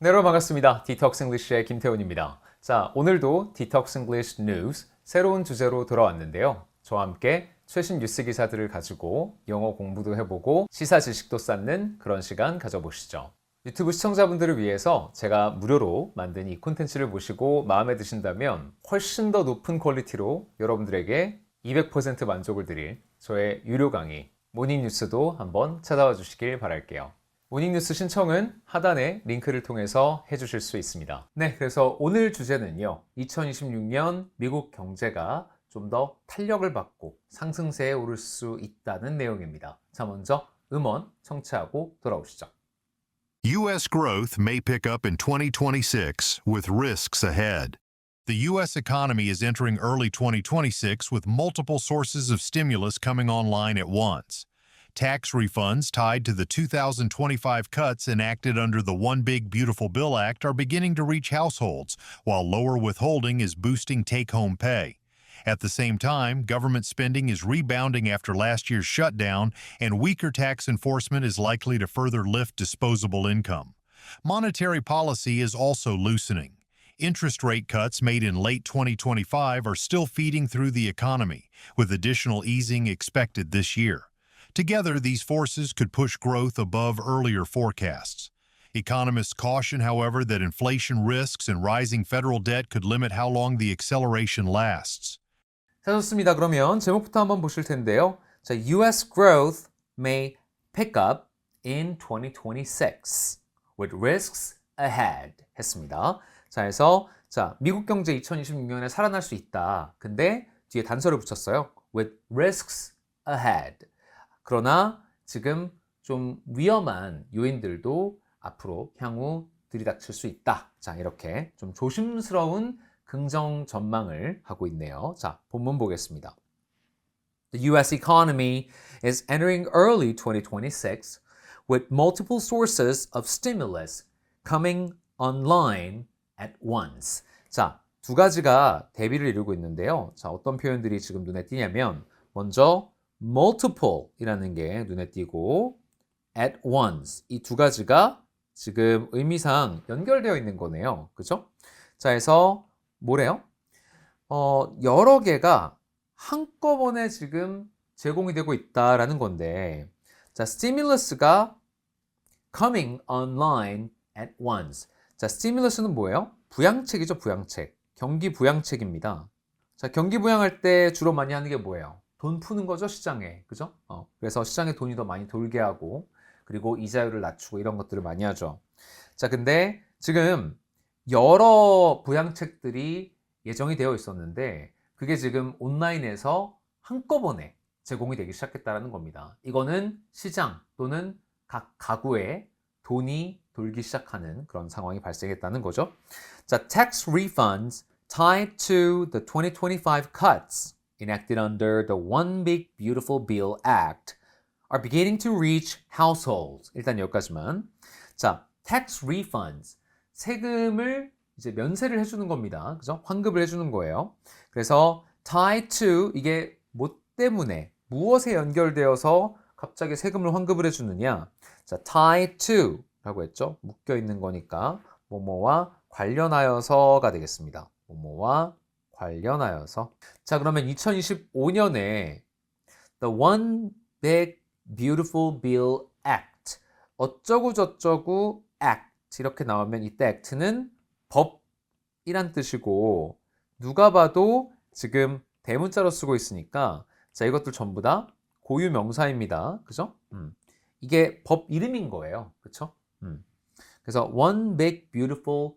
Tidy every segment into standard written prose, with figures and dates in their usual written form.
네, 여러분 반갑습니다. 디톡스 잉글리시의 김태훈입니다. 자, 오늘도 디톡스 잉글리시 뉴스 새로운 주제로 돌아왔는데요. 저와 함께 최신 뉴스 기사들을 가지고 영어 공부도 해보고 시사 지식도 쌓는 그런 시간 가져보시죠. 유튜브 시청자분들을 위해서 제가 무료로 만든 이 콘텐츠를 보시고 마음에 드신다면 훨씬 더 높은 퀄리티로 여러분들에게 200% 만족을 드릴 저의 유료 강의 모닝뉴스도 한번 찾아와 주시길 바랄게요. 모닝뉴스 신청은 하단의 링크를 통해서 해주실 수 있습니다. 네, 그래서 오늘 주제는요. 2026년 미국 경제가 좀 더 탄력을 받고 상승세에 오를 수 있다는 내용입니다. 자, 먼저 음원 청취하고 돌아오시죠. U.S. growth may pick up in 2026 with risks ahead. The U.S. economy is entering early 2026 with multiple sources of stimulus coming online at once. Tax refunds tied to the 2025 cuts enacted under the One Big Beautiful Bill Act are beginning to reach households, while lower withholding is boosting take-home pay. At the same time, government spending is rebounding after last year's shutdown, and weaker tax enforcement is likely to further lift disposable income. Monetary policy is also loosening. Interest rate cuts made in late 2025 are still feeding through the economy, with additional easing expected this year. Together, these forces could push growth above earlier forecasts. Economists caution, however, that inflation risks and rising federal debt could limit how long the acceleration lasts. 자, 좋습니다. 그러면 제목부터 한번 보실 텐데요. 자, US growth may pick up in 2026 with risks ahead 했습니다. 자, 그래서 미국 경제 2026년에 살아날 수 있다. 근데 뒤에 단서를 붙였어요. with risks ahead. 그러나 지금 좀 위험한 요인들도 앞으로 향후 들이닥칠 수 있다. 자, 이렇게 좀 조심스러운 긍정 전망을 하고 있네요. 자, 본문 보겠습니다. The US economy is entering early 2026 with multiple sources of stimulus coming online at once. 자, 두 가지가 대비를 이루고 있는데요. 자, 어떤 표현들이 지금 눈에 띄냐면 먼저 multiple 이라는 게 눈에 띄고 at once 이 두 가지가 지금 의미상 연결되어 있는 거네요. 그죠? 자, 그래서 뭐래요? 여러 개가 한꺼번에 지금 제공이 되고 있다라는 건데 자, 스티뮬러스가 coming online at once. 자, 스티뮬러스는 뭐예요? 부양책이죠, 부양책. 경기 부양책입니다. 자, 경기 부양할 때 주로 많이 하는 게 뭐예요? 돈 푸는 거죠, 시장에. 그죠? 그래서 시장에 돈이 더 많이 돌게 하고 그리고 이자율을 낮추고 이런 것들을 많이 하죠. 자, 근데 지금 여러 부양책들이 예정이 되어 있었는데 그게 지금 온라인에서 한꺼번에 제공이 되기 시작했다는 겁니다. 이거는 시장 또는 각 가구에 돈이 돌기 시작하는 그런 상황이 발생했다는 거죠. 자, tax refunds tied to the 2025 cuts enacted under the One Big Beautiful Bill Act are beginning to reach households. 일단 여기까지만. 자, tax refunds. 세금을 이제 면세를 해주는 겁니다. 그죠? 환급을 해주는 거예요. 그래서 tied to 이게 뭐 때문에 무엇에 연결되어서 갑자기 세금을 환급을 해주느냐? 자, tied to 라고 했죠. 묶여 있는 거니까 뭐뭐와 관련하여서가 되겠습니다. 뭐뭐와 관련하여서. 자, 그러면 2025년에 The One Big Beautiful Bill Act 어쩌고 저쩌고 Act 이렇게 나오면 이때 Act는 법이란 뜻이고 누가 봐도 지금 대문자로 쓰고 있으니까 자, 이것들 전부 다 고유 명사입니다. 그죠? 이게 법 이름인 거예요. 그쵸? 그래서 One Big Beautiful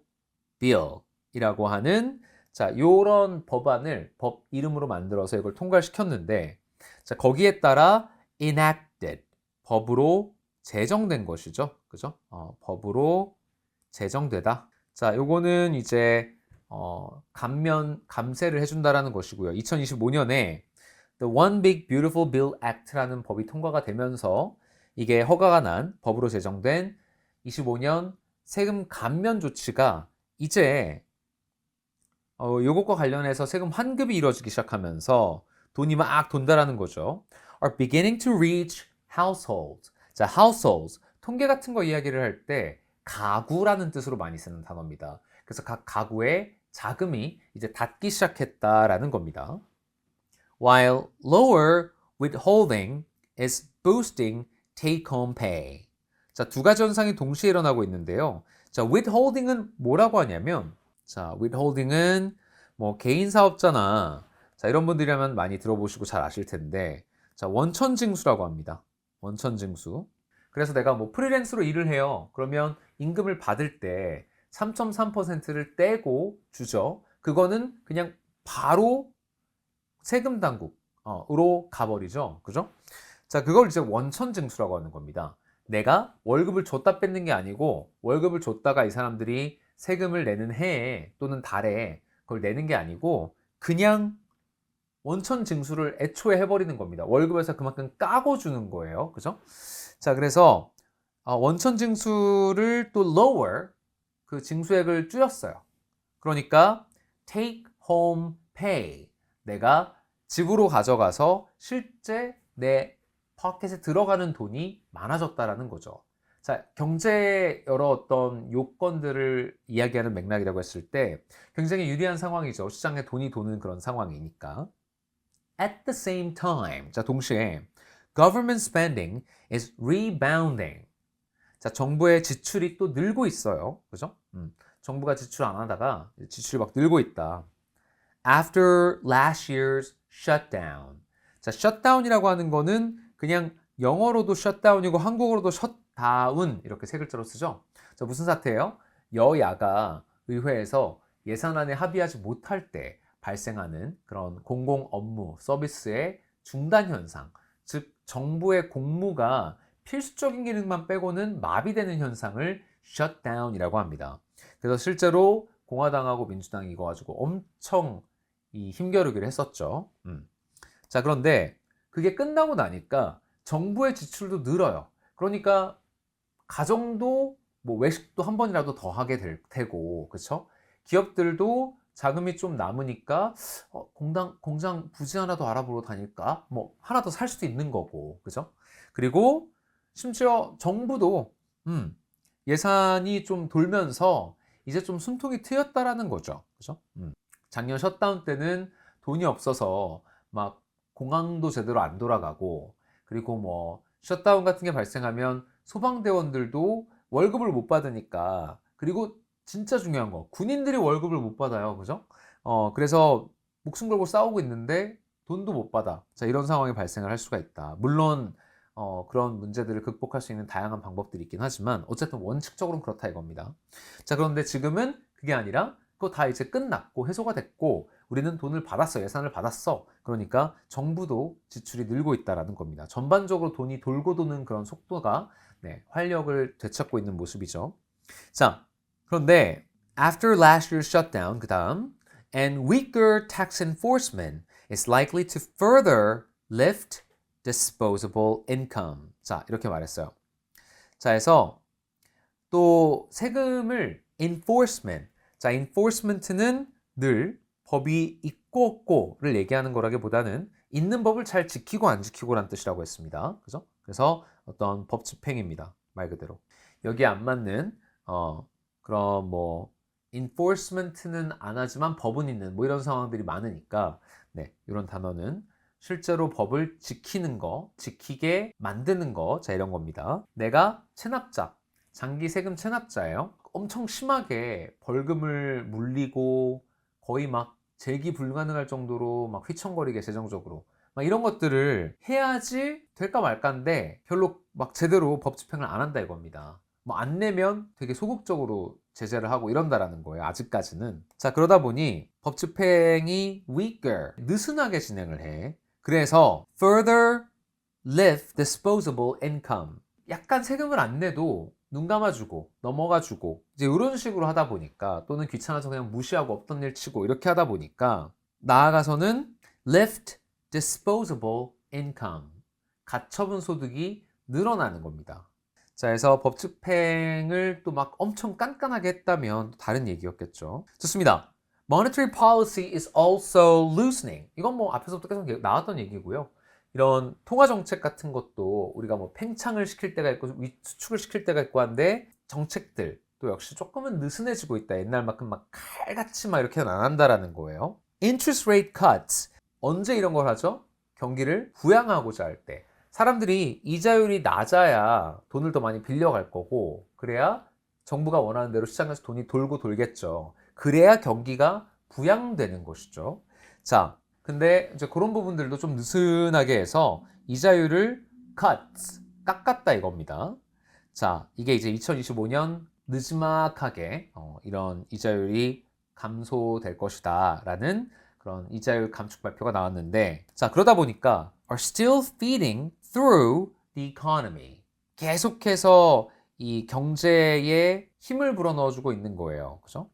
Bill 이라고 하는 자, 요런 법안을 법 이름으로 만들어서 이걸 통과시켰는데 자, 거기에 따라 enacted 법으로 제정된 것이죠. 그죠? 법으로 제정되다. 자, 요거는 이제 감세를 해준다라는 것이고요. 2025년에 The One Big Beautiful Bill Act라는 법이 통과가 되면서 이게 허가가 난 법으로 제정된 25년 세금 감면 조치가 이제 요것과 관련해서 세금 환급이 이루어지기 시작하면서 돈이 막 돈다라는 거죠. are beginning to reach households. 자, households. 통계 같은 거 이야기를 할 때 가구라는 뜻으로 많이 쓰는 단어입니다. 그래서 각 가구의 자금이 이제 닿기 시작했다라는 겁니다. While lower withholding is boosting take-home pay. 자, 두 가지 현상이 동시에 일어나고 있는데요. 자, withholding은 뭐라고 하냐면, 자, withholding은 뭐 개인 사업자나 자, 이런 분들이라면 많이 들어보시고 잘 아실 텐데, 자, 원천징수라고 합니다. 원천징수. 그래서 내가 뭐 프리랜서로 일을 해요. 그러면 임금을 받을 때 3.3%를 떼고 주죠. 그거는 그냥 바로 세금 당국으로 가버리죠. 그죠? 자, 그걸 이제 원천징수라고 하는 겁니다. 내가 월급을 줬다 뺏는 게 아니고 월급을 줬다가 이 사람들이 세금을 내는 해에 또는 달에 그걸 내는 게 아니고 그냥 원천징수를 애초에 해버리는 겁니다. 월급에서 그만큼 까고 주는 거예요. 그죠? 자, 그래서 원천징수를 또 lower, 그 징수액을 줄였어요. 그러니까 take home pay, 내가 집으로 가져가서 실제 내 포켓에 들어가는 돈이 많아졌다라는 거죠. 자, 경제의 여러 어떤 요건들을 이야기하는 맥락이라고 했을 때 굉장히 유리한 상황이죠. 시장에 돈이 도는 그런 상황이니까. At the same time, 자, 동시에 government spending is rebounding. 자, 정부의 지출이 또 늘고 있어요. 그죠? 정부가 지출 안 하다가 지출이 막 늘고 있다. After last year's shutdown. 자, shutdown이라고 하는 거는 그냥 영어로도 shutdown이고 한국어로도 shutdown 이렇게 세 글자로 쓰죠. 자, 무슨 사태예요? 여야가 의회에서 예산안에 합의하지 못할 때 발생하는 그런 공공 업무, 서비스의 중단 현상, 즉 정부의 공무가 필수적인 기능만 빼고는 마비되는 현상을 shutdown이라고 합니다. 그래서 실제로 공화당하고 민주당이 이거 가지고 엄청 힘겨루기를 했었죠. 자, 그런데 그게 끝나고 나니까 정부의 지출도 늘어요. 그러니까 가정도 뭐 외식도 한 번이라도 더 하게 될 테고, 그렇죠? 기업들도 자금이 좀 남으니까 공장 부지 하나 더 알아보러 다닐까? 뭐 하나 더 살 수도 있는 거고, 그죠? 그리고 심지어 정부도 예산이 좀 돌면서 이제 좀 숨통이 트였다라는 거죠, 그죠? 작년 셧다운 때는 돈이 없어서 막 공항도 제대로 안 돌아가고, 그리고 뭐 셧다운 같은 게 발생하면 소방대원들도 월급을 못 받으니까, 그리고 진짜 중요한 거, 군인들이 월급을 못 받아요. 그죠? 그래서 목숨 걸고 싸우고 있는데 돈도 못 받아. 자, 이런 상황이 발생을 할 수가 있다. 물론 그런 문제들을 극복할 수 있는 다양한 방법들이 있긴 하지만 어쨌든 원칙적으로는 그렇다 이겁니다. 자, 그런데 지금은 그게 아니라 그거 다 이제 끝났고 해소가 됐고 우리는 돈을 받았어. 예산을 받았어. 그러니까 정부도 지출이 늘고 있다라는 겁니다. 전반적으로 돈이 돌고 도는 그런 속도가 활력을 되찾고 있는 모습이죠. 자, 그런데 after last year's shutdown, 그 다음 and weaker tax enforcement is likely to further lift disposable income. 자, 이렇게 말했어요. 자, 해서 또 세금을 enforcement. 자, enforcement는 늘 법이 있고 없고를 얘기하는 거라기보다는 있는 법을 잘 지키고 안 지키고란 뜻이라고 했습니다. 그죠? 그래서 어떤 법 집행입니다. 말 그대로. 여기에 안 맞는 그럼 뭐 enforcement는 안 하지만 법은 있는 뭐 이런 상황들이 많으니까 이런 단어는 실제로 법을 지키는 거, 지키게 만드는 거, 자, 이런 겁니다. 내가 체납자, 장기 세금 체납자예요. 엄청 심하게 벌금을 물리고 거의 막 재기 불가능할 정도로 막 휘청거리게 재정적으로 막 이런 것들을 해야지 될까 말까인데 별로 막 제대로 법 집행을 안 한다 이겁니다. 뭐 안 내면 되게 소극적으로 제재를 하고 이런다라는 거예요. 아직까지는. 자, 그러다 보니 법 집행이 weaker, 느슨하게 진행을 해. 그래서 further lift disposable income. 약간 세금을 안 내도 눈 감아주고 넘어가주고 이제 이런 식으로 하다 보니까 또는 귀찮아서 그냥 무시하고 없던 일 치고 이렇게 하다 보니까 나아가서는 lift disposable income. 가처분 소득이 늘어나는 겁니다. 자, 그래서 법 집행을 또 막 엄청 깐깐하게 했다면 다른 얘기였겠죠. 좋습니다. Monetary policy is also loosening. 이건 뭐 앞에서부터 계속 나왔던 얘기고요. 이런 통화 정책 같은 것도 우리가 뭐 팽창을 시킬 때가 있고 수축을 시킬 때가 있고 한데 정책들 또 역시 조금은 느슨해지고 있다. 옛날만큼 막 칼같이 막 이렇게는 안 한다라는 거예요. Interest rate cuts. 언제 이런 걸 하죠? 경기를 부양하고자 할 때. 사람들이 이자율이 낮아야 돈을 더 많이 빌려갈 거고 그래야 정부가 원하는 대로 시장에서 돈이 돌고 돌겠죠. 그래야 경기가 부양되는 것이죠. 자, 근데 이제 그런 부분들도 좀 느슨하게 해서 이자율을 cut, 깎았다 이겁니다. 자, 이게 이제 2025년 느지막하게 이런 이자율이 감소될 것이다 라는 그런 이자율 감축 발표가 나왔는데 자, 그러다 보니까 are still feeding through the economy. 계속해서 이 경제에 힘을 불어넣어주고 있는 거예요. 그죠?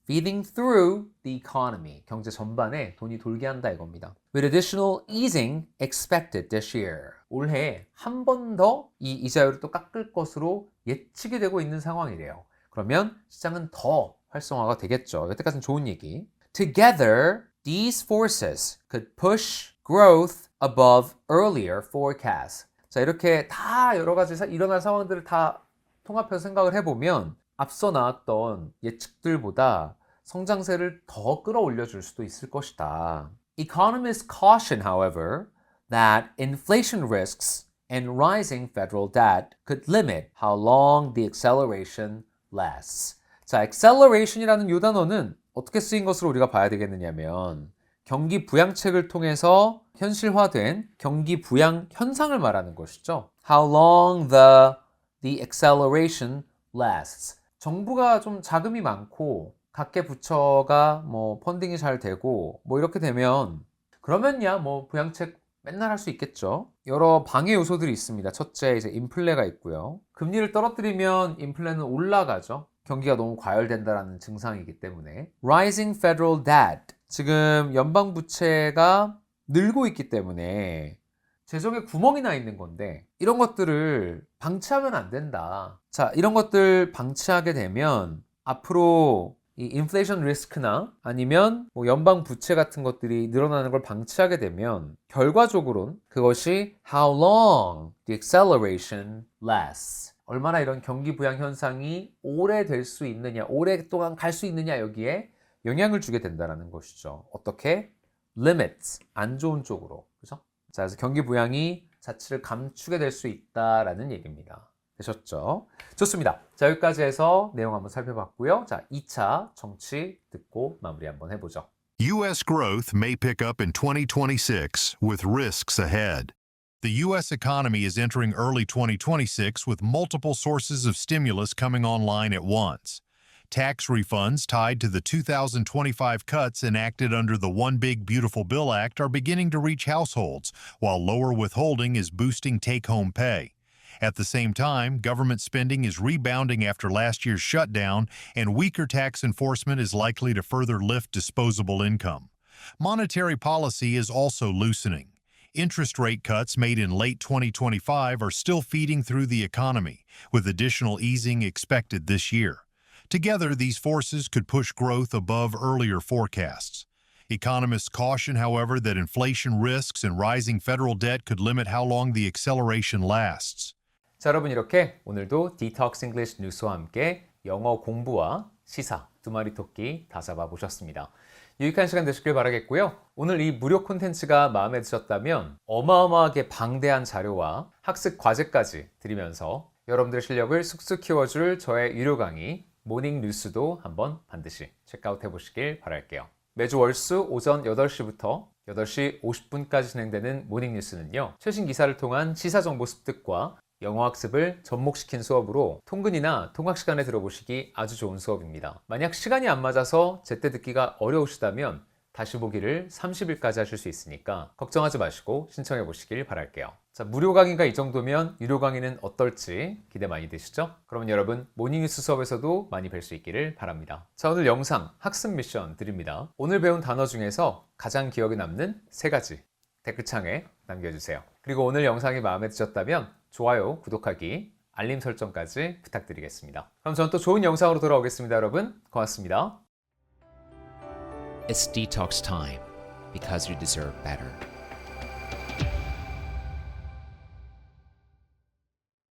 Feeding through the economy. 경제 전반에 돈이 돌게 한다 이겁니다. With additional easing expected this year. 올해 한 번 더 이 이자율을 또 깎을 것으로 예측이 되고 있는 상황이래요. 그러면 시장은 더 활성화가 되겠죠. 여태까지는 좋은 얘기. Together, these forces could push growth above earlier forecasts. 자, 이렇게 다 여러 가지 일어난 상황들을 다 통합해서 생각을 해보면 앞서 나왔던 예측들보다 성장세를 더 끌어올려 줄 수도 있을 것이다. Economists caution, however, that inflation risks and rising federal debt could limit how long the acceleration lasts. 자, acceleration이라는 이 단어는 어떻게 쓰인 것으로 우리가 봐야 되겠느냐면 경기 부양책을 통해서 현실화된 경기 부양 현상을 말하는 것이죠. How long the acceleration lasts. 정부가 좀 자금이 많고 각계 부처가 뭐 펀딩이 잘 되고 뭐 이렇게 되면 그러면야 뭐 부양책 맨날 할 수 있겠죠. 여러 방해 요소들이 있습니다. 첫째 이제 인플레가 있고요. 금리를 떨어뜨리면 인플레는 올라가죠. 경기가 너무 과열된다라는 증상이기 때문에. Rising federal debt. 지금 연방 부채가 늘고 있기 때문에 재정에 구멍이 나 있는 건데 이런 것들을 방치하면 안 된다. 자, 이런 것들 방치하게 되면 앞으로 이 인플레이션 리스크나 아니면 뭐 연방 부채 같은 것들이 늘어나는 걸 방치하게 되면 결과적으로는 그것이 how long the acceleration lasts. 얼마나 이런 경기 부양 현상이 오래 될 수 있느냐, 오랫동안 갈 수 있느냐 여기에 영향을 주게 된다는 것이죠. 어떻게? limits, 안 좋은 쪽으로. 그죠? 자, 그래서 경기 부양이 자취를 감추게 될 수 있다라는 얘기입니다. 되셨죠? 좋습니다. 자, 여기까지 해서 내용 한번 살펴봤고요. 자, 2차 정치 듣고 마무리 한번 해보죠. U.S. growth may pick up in 2026 with risks ahead. The U.S. economy is entering early 2026 with multiple sources of stimulus coming online at once. Tax refunds tied to the 2025 cuts enacted under the One Big Beautiful Bill Act are beginning to reach households, while lower withholding is boosting take-home pay. At the same time, government spending is rebounding after last year's shutdown, and weaker tax enforcement is likely to further lift disposable income. Monetary policy is also loosening. Interest rate cuts made in late 2025 are still feeding through the economy, with additional easing expected this year. Together, these forces could push growth above earlier forecasts. Economists caution, however, that inflation risks and rising federal debt could limit how long the acceleration lasts. 자, 여러분 이렇게 오늘도 Detox English 뉴스와 함께 영어 공부와 시사 두 마리 토끼 다 잡아보셨습니다. 유익한 시간 되시길 바라겠고요. 오늘 이 무료 콘텐츠가 마음에 드셨다면 어마어마하게 방대한 자료와 학습 과제까지 드리면서 여러분들의 실력을 쑥쑥 키워줄 저의 유료 강의 모닝 뉴스도 한번 반드시 체크아웃 해보시길 바랄게요. 매주 월수 오전 8시부터 8시 50분까지 진행되는 모닝 뉴스는요. 최신 기사를 통한 시사정보 습득과 영어 학습을 접목시킨 수업으로 통근이나 통학 시간에 들어보시기 아주 좋은 수업입니다. 만약 시간이 안 맞아서 제때 듣기가 어려우시다면 다시 보기를 30일까지 하실 수 있으니까 걱정하지 마시고 신청해 보시길 바랄게요. 자, 무료 강의가 이 정도면 유료 강의는 어떨지 기대 많이 되시죠? 그러면 여러분 모닝뉴스 수업에서도 많이 뵐 수 있기를 바랍니다. 자, 오늘 영상 학습 미션 드립니다. 오늘 배운 단어 중에서 가장 기억에 남는 3가지 댓글창에 남겨주세요. 그리고 오늘 영상이 마음에 드셨다면 좋아요, 구독하기, 알림 설정까지 부탁드리겠습니다. 그럼 저는 또 좋은 영상으로 돌아오겠습니다. 여러분 고맙습니다. It's detox time because you deserve better.